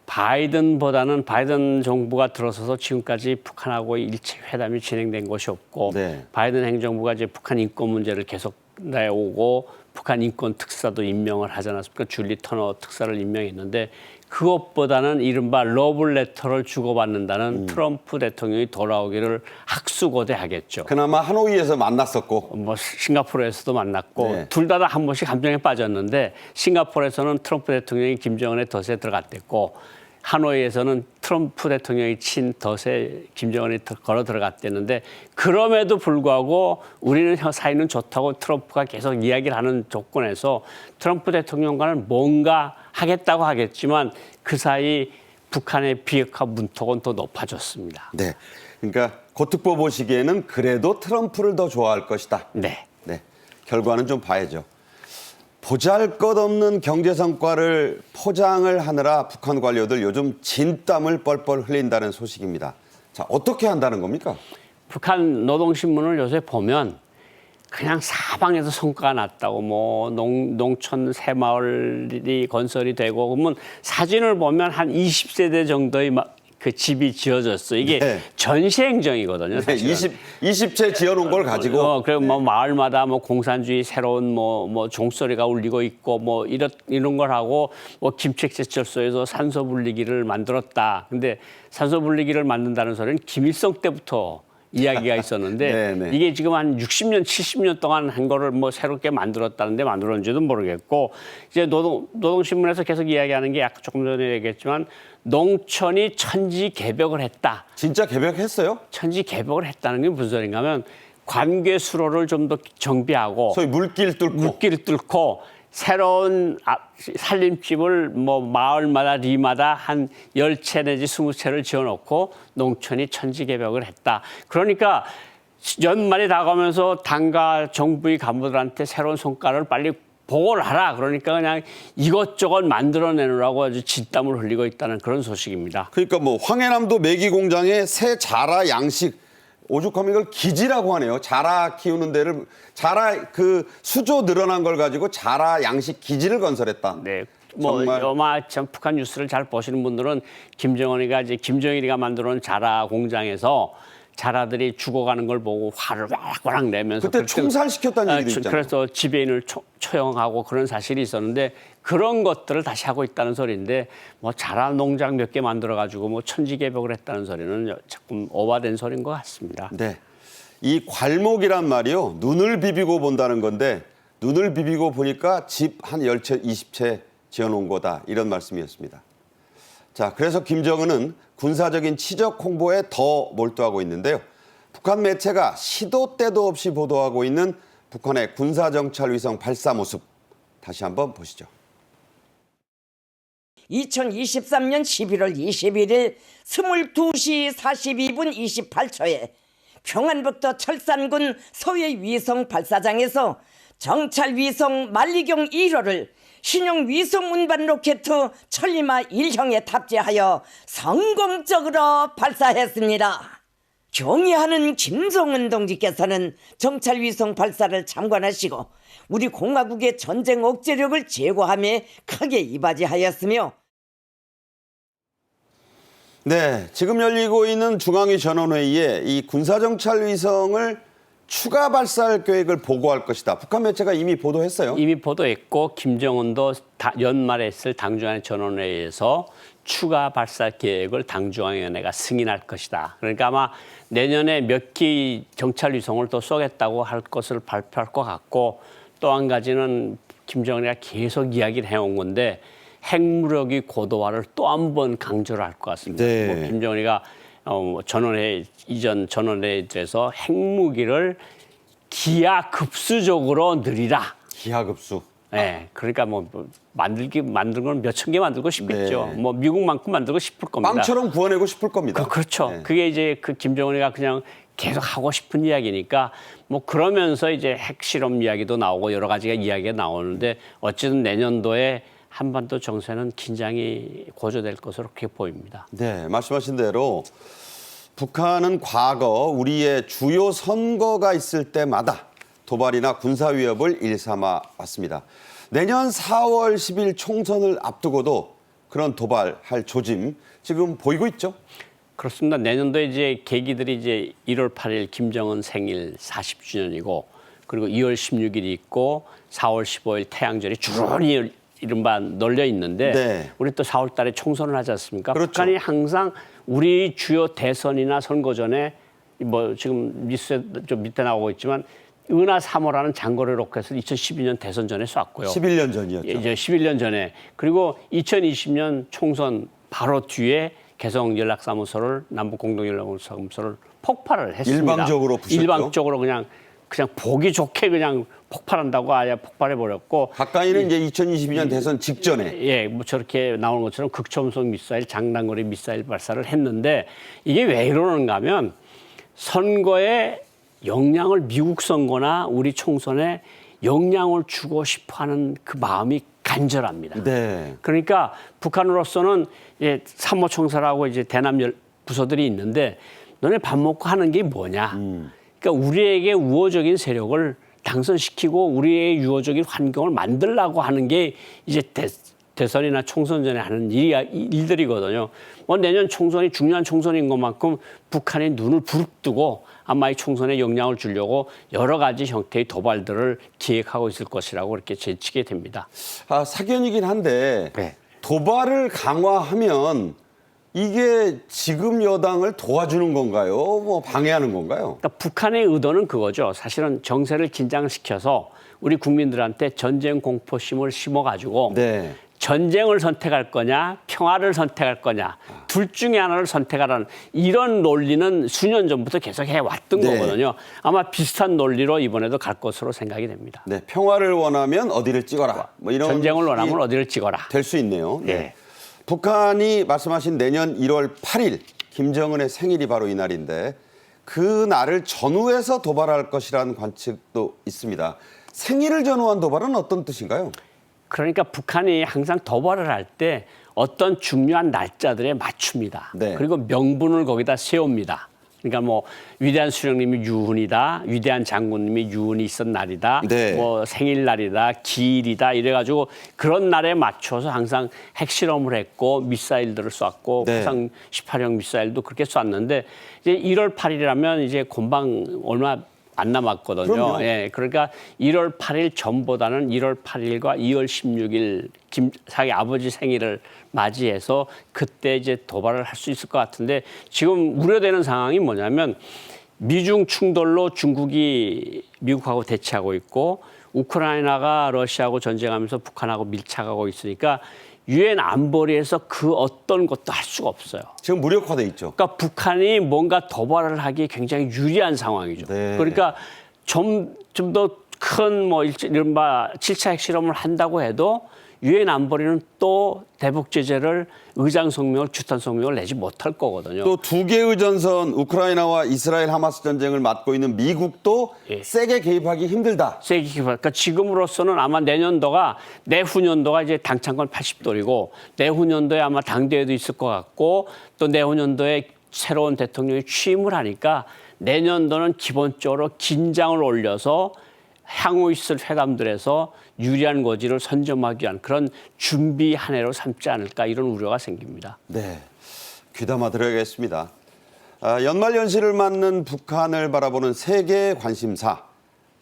바이든보다는 바이든 정부가 들어서서 지금까지 북한하고 일체 회담이 진행된 것이 없고 네. 바이든 행정부가 이제 북한 인권 문제를 계속 내오고 북한 인권 특사도 임명을 하지 않았습니까? 줄리 터너 특사를 임명했는데 그것보다는 이른바 러블레터를 주고받는다는 트럼프 대통령이 돌아오기를 학수고대하겠죠. 그나마 하노이에서 만났었고. 뭐 싱가포르에서도 만났고 네. 둘 다 한 번씩 감정에 빠졌는데 싱가포르에서는 트럼프 대통령이 김정은의 덫에 들어갔댔고 하노이에서는 트럼프 대통령이 친 덫에 김정은이 걸어 들어갔댔는데 그럼에도 불구하고 우리는 사이는 좋다고 트럼프가 계속 이야기를 하는 조건에서 트럼프 대통령과는 뭔가 하겠다고 하겠지만 그 사이 북한의 비핵화 문턱은 더 높아졌습니다. 네. 그러니까 고특보 보시기에는 그래도 트럼프를 더 좋아할 것이다. 네. 네. 결과는 좀 봐야죠. 보잘것없는 경제 성과를 포장을 하느라 북한 관료들 요즘 진땀을 뻘뻘 흘린다는 소식입니다. 자, 어떻게 한다는 겁니까? 북한 노동신문을 요새 보면 그냥 사방에서 성과가 났다고 뭐 농촌 새마을이 건설이 되고 그러면 사진을 보면 한 20세대 정도의 그 집이 지어졌어. 이게 네. 전시행정이거든요. 네, 20채 지어놓은 걸 가지고. 그리고 뭐 마을마다 뭐 공산주의 새로운 뭐 종소리가 울리고 있고 뭐 이런 걸 하고 뭐 김책제철소에서 산소 분리기를 만들었다. 근데 산소 분리기를 만든다는 소리는 김일성 때부터 이야기가 있었는데 네네. 이게 지금 한 60년, 70년 동안 한 거를 뭐 새롭게 만들었다는데 만들었는지도 모르겠고 이제 노동신문에서 계속 이야기하는 게 아까 조금 전에 얘기했지만 농촌이 천지 개벽을 했다. 진짜 개벽했어요? 천지 개벽을 했다는 게 무슨 소린가 하면 관계 수로를 좀 더 정비하고 소위 물길 뚫고. 새로운 살림집을 뭐 마을마다 리마다 한 10채 내지 20채를 지어놓고 농촌이 천지개벽을 했다. 그러니까 연말이 다가오면서 당과 정부의 간부들한테 새로운 성과를 빨리 보고를 하라. 그러니까 그냥 이것저것 만들어내느라고 아주 진땀을 흘리고 있다는 그런 소식입니다. 그러니까 뭐 황해남도 메기 공장에 새 자라 양식 오죽하면 이걸 기지라고 하네요. 자라 키우는 데를 자라 그 수조 늘어난 걸 가지고 자라 양식 기지를 건설했다. 네. 뭐 정말. 아마 참 북한 뉴스를 잘 보시는 분들은 김정일이가 만들어놓은 자라 공장에서 자라들이 죽어가는 걸 보고 화를 와락 내면서 그때 총살시켰다는 얘기도 있잖아요. 그래서 지배인을 초용하고 그런 사실이 있었는데 그런 것들을 다시 하고 있다는 소리인데 뭐 자라 농장 몇 개 만들어 가지고 뭐 천지개벽을 했다는 소리는 조금 오바된 소리인 것 같습니다. 네. 이 괄목이란 말이요. 눈을 비비고 본다는 건데 눈을 비비고 보니까 집 한 10채, 20채 지어놓은 거다. 이런 말씀이었습니다. 자, 그래서 김정은은 군사적인 치적 홍보에 더 몰두하고 있는데요. 북한 매체가 시도 때도 없이 보도하고 있는 북한의 군사정찰위성 발사 모습 다시 한번 보시죠. 2023년 11월 21일 22시 42분 28초에 평안북도 철산군 서해 위성 발사장에서 정찰위성 만리경 1호를 신형 위성 운반 로켓 천리마 1형에 탑재하여 성공적으로 발사했습니다. 경의하는 김정은 동지께서는 정찰위성 발사를 참관하시고 우리 공화국의 전쟁 억제력을 제고함에 크게 이바지하였으며 네, 지금 열리고 있는 중앙위 전원회의에 이 군사정찰위성을 추가 발사할 계획을 보고할 것이다. 북한 매체가 이미 보도했어요. 이미 보도했고 김정은도 연말에 있을 당중앙 전원회의에서 추가 발사 계획을 당중앙위원회가 승인할 것이다. 그러니까 아마 내년에 몇 기 정찰 위성을 또 쏘겠다고 할 것을 발표할 것 같고, 또 한 가지는 김정은이가 계속 이야기를 해온 건데 핵무력의 고도화를 또 한 번 강조를 할 것 같습니다. 네. 뭐 김정은이가 이전 전원회에 대해서 핵무기를 기하급수적으로 늘리라. 기하급수. 네, 그러니까 뭐 만든 건 몇천 개 만들고 싶겠죠. 네. 뭐 미국만큼 만들고 싶을 겁니다. 빵처럼 구워내고 싶을 겁니다. 그렇죠. 네. 그게 이제 그 김정은이가 그냥 계속 하고 싶은 이야기니까 뭐 그러면서 이제 핵실험 이야기도 나오고 여러 가지가 이야기가 나오는데 어쨌든 내년도에 한반도 정세는 긴장이 고조될 것으로 그렇게 보입니다. 네, 말씀하신 대로 북한은 과거 우리의 주요 선거가 있을 때마다 도발이나 군사 위협을 일삼아 왔습니다. 내년 4월 10일 총선을 앞두고도 그런 도발할 조짐 지금 보이고 있죠? 그렇습니다. 내년도에 이제 계기들이 이제 1월 8일 김정은 생일 40주년이고, 그리고 2월 16일이 있고 4월 15일 태양절이 주론이 이른바 널려 있는데, 네. 우리 또 4월 달에 총선을 하지 않습니까? 그렇죠. 북한이 항상 우리 주요 대선이나 선거 전에 뭐 지금 뉴스에 좀 밑에 나오고 있지만 은하 3호라는 장거리 로켓을 2012년 대선 전에 쐈고요. 11년 전이었죠. 이제 11년 전에. 그리고 2020년 총선 바로 뒤에 개성 연락사무소를, 남북 공동 연락사무소를 폭발을 했습니다. 일방적으로 부셨죠. 일방적으로 그냥 보기 좋게 그냥 폭발한다고 아예 폭발해 버렸고. 가까이는 이제 2022년 대선 직전에. 예, 뭐 저렇게 나오는 것처럼 극초음속 미사일, 장단거리 미사일 발사를 했는데, 이게 왜 이러는가 하면 선거에 영향을, 미국 선거나 우리 총선에 영향을 주고 싶어하는 그 마음이 간절합니다. 네. 그러니까 북한으로서는 이제 참모총사라고 이제 대남 부서들이 있는데, 너네 밥 먹고 하는 게 뭐냐? 그러니까 우리에게 우호적인 세력을 당선시키고 우리의 유호적인 환경을 만들려고 하는 게 이제 대선이나 총선 전에 하는 일들이거든요. 뭐 내년 총선이 중요한 총선인 것만큼 북한이 눈을 부릅뜨고 아마 이 총선에 영향을 주려고 여러 가지 형태의 도발들을 기획하고 있을 것이라고 그렇게 예측이 됩니다. 사견이긴 한데 네. 도발을 강화하면 이게 지금 여당을 도와주는 건가요? 뭐 방해하는 건가요? 그러니까 북한의 의도는 그거죠. 사실은 정세를 긴장시켜서 우리 국민들한테 전쟁 공포심을 심어가지고 네. 전쟁을 선택할 거냐, 평화를 선택할 거냐, 둘 중에 하나를 선택하라는 이런 논리는 수년 전부터 계속 해왔던 네. 거거든요. 아마 비슷한 논리로 이번에도 갈 것으로 생각이 됩니다. 네, 평화를 원하면 어디를 찍어라. 뭐 이런 전쟁을 원하면 어디를 찍어라. 될 수 있네요. 네. 예. 북한이 말씀하신 내년 1월 8일 김정은의 생일이 바로 이날인데 그 날을 전후해서 도발할 것이라는 관측도 있습니다. 생일을 전후한 도발은 어떤 뜻인가요? 그러니까 북한이 항상 도발을 할 때 어떤 중요한 날짜들에 맞춥니다. 네. 그리고 명분을 거기다 세웁니다. 그러니까 뭐 위대한 수령님이 유훈이다, 위대한 장군님이 유훈이 있었던 날이다, 네. 뭐 생일날이다, 기일이다 이래가지고 그런 날에 맞춰서 항상 핵실험을 했고 미사일들을 쐈고 네. 화성 18형 미사일도 그렇게 쐈는데 이제 1월 8일이라면 이제 금방 얼마 안 남았거든요. 그럼요. 예, 그러니까 1월 8일 전보다는 1월 8일과 2월 16일 자기 아버지 생일을 맞이해서 그때 이제 도발을 할 수 있을 것 같은데, 지금 우려되는 상황이 뭐냐면 미중 충돌로 중국이 미국하고 대치하고 있고 우크라이나가 러시아하고 전쟁하면서 북한하고 밀착하고 있으니까 유엔 안보리에서 그 어떤 것도 할 수가 없어요. 지금 무력화돼 있죠. 그러니까 북한이 뭔가 도발을 하기에 굉장히 유리한 상황이죠. 네. 그러니까 좀 더 큰 뭐 이른바 7차 핵실험을 한다고 해도 유엔 안보리는 또 대북 제재를 의장 성명을 규탄 성명을 내지 못할 거거든요. 또 두 개의 전선 우크라이나와 이스라엘 하마스 전쟁을 맡고 있는 미국도 예. 세게 개입하기 힘들다. 그러니까 지금으로서는 아마 내후년도가 이제 당창권 80돌이고 내후년도에 아마 당대회도 있을 것 같고 또 내후년도에 새로운 대통령이 취임을 하니까 내년도는 기본적으로 긴장을 올려서 향후 있을 회담들에서 유리한 고지를 선점하기 위한 그런 준비 한 해로 삼지 않을까 이런 우려가 생깁니다. 네, 귀담아 들어야겠습니다. 연말연시를 맞는 북한을 바라보는 세계의 관심사.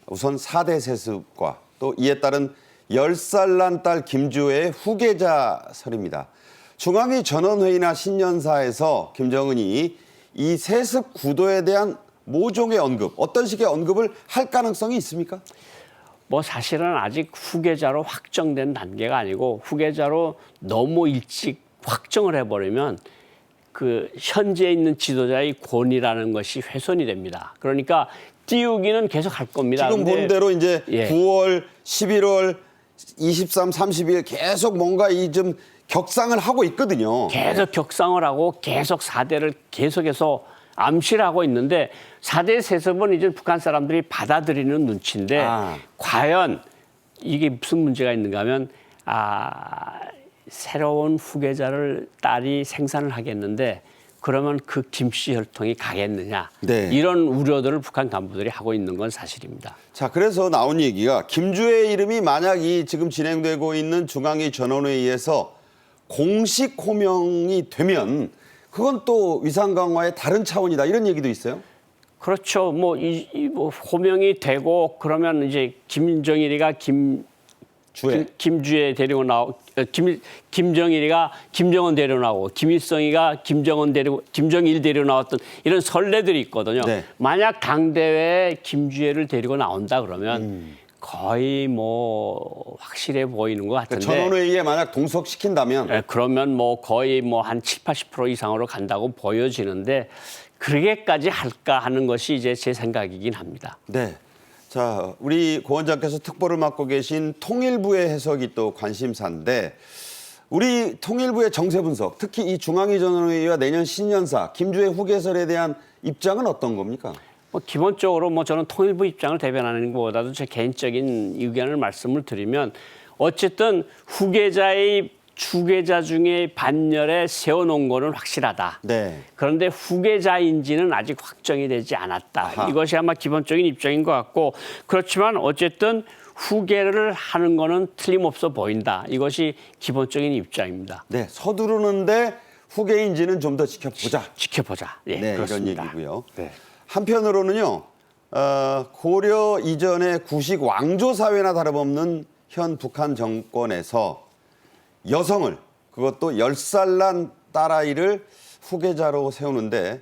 우선 4대 세습과 또 이에 따른 10살 난 딸 김주혜의 후계자설입니다. 중앙위 전원회의나 신년사에서 김정은이 이 세습 구도에 대한 모종의 언급, 어떤 식의 언급을 할 가능성이 있습니까? 뭐 사실은 아직 후계자로 확정된 단계가 아니고 후계자로 너무 일찍 확정을 해버리면 그 현재 있는 지도자의 권위라는 것이 훼손이 됩니다. 그러니까 띄우기는 계속 할 겁니다. 지금 본 대로 이제 예. 9월, 11월, 23, 30일 계속 뭔가 이 좀 격상을 하고 있거든요. 계속 격상을 하고 계속 4대를 계속해서 암시를 하고 있는데 4대 세습은 이제 북한 사람들이 받아들이는 눈치인데 과연 이게 무슨 문제가 있는가 하면 새로운 후계자를 딸이 생산을 하겠는데 그러면 그 김씨 혈통이 가겠느냐 네. 이런 우려들을 북한 간부들이 하고 있는 건 사실입니다. 자, 그래서 나온 얘기가 김주의 이름이 만약 이 지금 진행되고 있는 중앙위 전원회의에서 공식 호명이 되면 그건 또 위상 강화의 다른 차원이다 이런 얘기도 있어요. 그렇죠. 뭐 호명이 되고 그러면 이제 김정일이가 김주에 데리고 김정일이가 김정은 데리고 나오고 김일성이가 김정일 데리고 나왔던 이런 선례들이 있거든요. 네. 만약 당대회에 김주애를 데리고 나온다 그러면 거의 뭐 확실해 보이는 것 같은데. 전원회의에 만약 동석시킨다면 그러면 뭐 거의 뭐 한 70, 80% 이상으로 간다고 보여지는데 그러게까지 할까 하는 것이 이제 제 생각이긴 합니다. 네. 자, 우리 고 원장께서 특보를 맡고 계신 통일부의 해석이 또 관심사인데 우리 통일부의 정세 분석, 특히 이 중앙위 전원회의와 내년 신년사, 김주의 후계설에 대한 입장은 어떤 겁니까? 뭐 기본적으로 뭐 저는 통일부 입장을 대변하는 것보다도 제 개인적인 의견을 말씀을 드리면 어쨌든 후계자의 주계자 중에 반열에 세워놓은 거는 확실하다. 네. 그런데 후계자인지는 아직 확정이 되지 않았다. 아하. 이것이 아마 기본적인 입장인 것 같고 그렇지만 어쨌든 후계를 하는 거는 틀림없어 보인다. 이것이 기본적인 입장입니다. 네, 서두르는데 후계인지는 좀 더 지켜보자. 지켜보자. 예, 네, 그렇습니다. 이런 얘기고요. 네. 한편으로는요, 고려 이전의 구식 왕조 사회나 다름없는 현 북한 정권에서 여성을 그것도 10살 난 딸아이를 후계자로 세우는데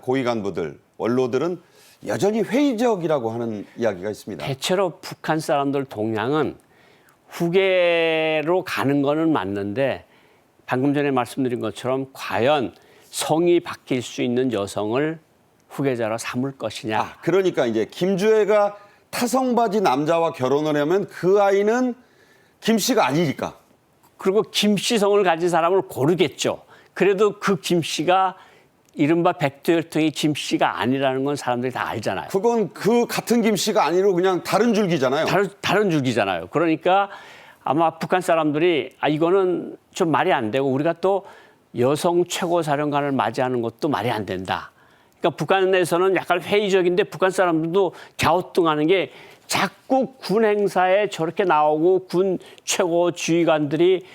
고위 간부들, 원로들은 여전히 회의적이라고 하는 이야기가 있습니다. 대체로 북한 사람들 동향은 후계로 가는 거는 맞는데 방금 전에 말씀드린 것처럼 과연 성이 바뀔 수 있는 여성을 후계자로 삼을 것이냐. 그러니까 이제 김주애가 타성바지 남자와 결혼을 하면 그 아이는 김 씨가 아니니까. 그리고 김씨성을 가진 사람을 고르겠죠. 그래도 그 김씨가 이른바 백두혈통의 김씨가 아니라는 건 사람들이 다 알잖아요. 그건 그 같은 김 씨가 아니고 그냥 다른 줄기잖아요. 다른 줄기잖아요. 그러니까 아마 북한 사람들이 이거는 좀 말이 안 되고 우리가 또 여성 최고사령관을 맞이하는 것도 말이 안 된다. 그러니까 북한에서는 약간 회의적인데 북한 사람들도 갸우뚱하는 게 자꾸 군 행사에 저렇게 나오고 군 최고 지휘관들이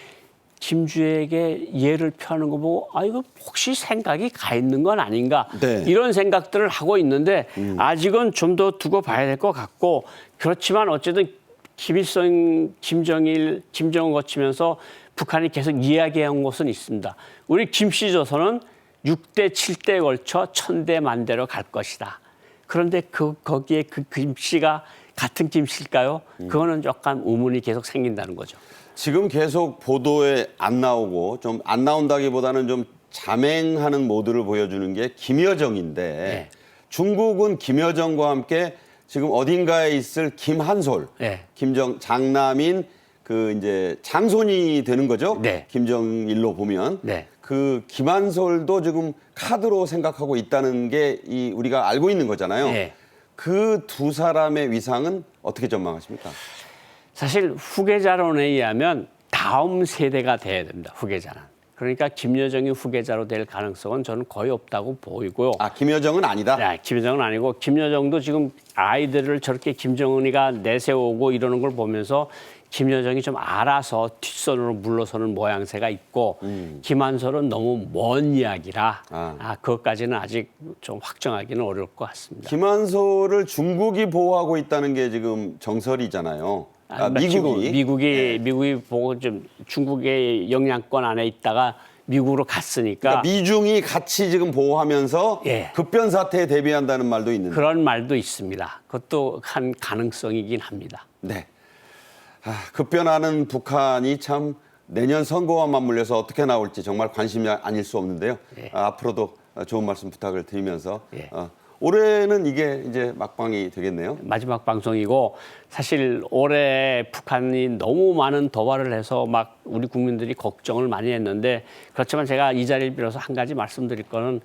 김주애에게 예를 펴는 거 보고 이거 혹시 생각이 가 있는 건 아닌가 네. 이런 생각들을 하고 있는데 아직은 좀 더 두고 봐야 될 것 같고 그렇지만 어쨌든 김일성, 김정일, 김정은 거치면서 북한이 계속 이야기한 것은 있습니다. 우리 김씨 조선은 6대, 7대에 걸쳐 천대 만대로 갈 것이다. 그런데 거기에 그 김씨가 같은 김씨일까요? 그거는 약간 의문이 계속 생긴다는 거죠. 지금 계속 보도에 안 나오고 좀 안 나온다기보다는 좀 잠행하는 모드를 보여주는 게 김여정인데 네. 중국은 김여정과 함께 지금 어딘가에 있을 김한솔, 네. 장남인 그 이제 장손이 되는 거죠. 네. 김정일로 보면 네. 그 김한솔도 지금 카드로 생각하고 있다는 게 우리가 알고 있는 거잖아요. 네. 그 두 사람의 위상은 어떻게 전망하십니까? 사실 후계자론에 의하면 다음 세대가 돼야 됩니다. 후계자는. 그러니까 김여정이 후계자로 될 가능성은 저는 거의 없다고 보이고요. 김여정은 아니다? 네, 김여정은 아니고 김여정도 지금 아이들을 저렇게 김정은이가 내세우고 이러는 걸 보면서 김여정이 좀 알아서 뒷선으로 물러서는 모양새가 있고 김한솔은 너무 먼 이야기라 그것까지는 아직 좀 확정하기는 어려울 것 같습니다. 김한솔을 중국이 보호하고 있다는 게 지금 정설이잖아요. 미국이 보고 좀 중국의 영향권 안에 있다가 미국으로 갔으니까 그러니까 미중이 같이 지금 보호하면서 예. 급변 사태에 대비한다는 말도 있는데. 그런 말도 있습니다. 그것도 한 가능성이긴 합니다. 네. 급변하는 북한이 참 내년 선거와 맞물려서 어떻게 나올지 정말 관심이 아닐 수 없는데요. 예. 앞으로도 좋은 말씀 부탁을 드리면서 예. 올해는 이게 이제 막방이 되겠네요. 마지막 방송이고 사실 올해 북한이 너무 많은 도발을 해서 막 우리 국민들이 걱정을 많이 했는데 그렇지만 제가 이 자리를 빌어서 한 가지 말씀드릴 거는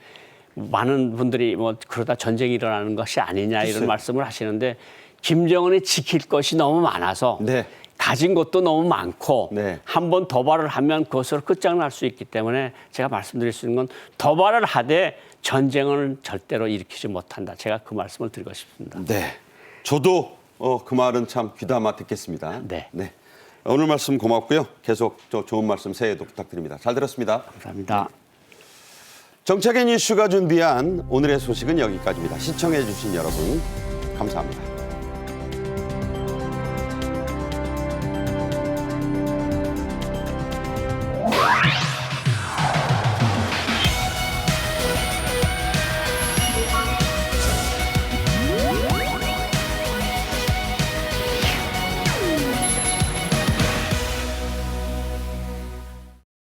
많은 분들이 뭐 그러다 전쟁이 일어나는 것이 아니냐 글쎄요. 이런 말씀을 하시는데 김정은이 지킬 것이 너무 많아서 네. 가진 것도 너무 많고 네. 한번 도발을 하면 그것으로 끝장날 수 있기 때문에 제가 말씀드릴 수 있는 건 도발을 하되 전쟁을 절대로 일으키지 못한다. 제가 그 말씀을 드리고 싶습니다. 네. 저도 그 말은 참 귀담아 듣겠습니다. 네. 오늘 말씀 고맙고요. 계속 좋은 말씀 새해에도 부탁드립니다. 잘 들었습니다. 감사합니다. 정책인 이슈가 준비한 오늘의 소식은 여기까지입니다. 시청해 주신 여러분 감사합니다.